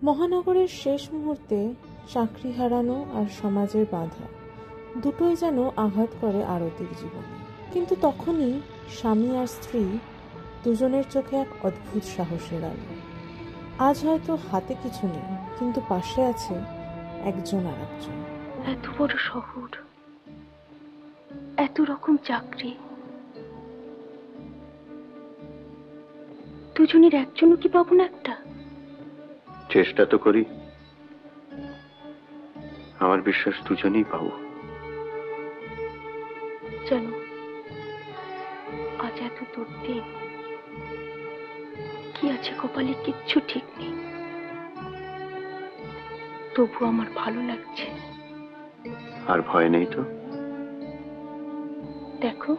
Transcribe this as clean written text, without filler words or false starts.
মহানগরের শেষ মুহূর্তে চাকরি হারানো আর সমাজের বাধা দুটোই যেন আঘাত করে আরতির জীবনে। কিন্তু তখনই স্বামী আর স্ত্রী দুজনের চোখে এক অদ্ভুত সাহসের আলো। আজ হয়তো হাতে কিছু নেই, কিন্তু পাশে আছে একজন আর একজন। এত বড় শহর, এত রকম চাকরি, দুজনের একজনও কি পাবো না একটা? চেষ্টা তো করি, আমার বিশ্বাস দুজনেই পাবো। চলো, আজ এত দুর্দিন, কি আছে কপালে কিচ্ছু ঠিক নেই, তবু আমার ভালো লাগছে। আর ভয় নেই তো? দেখো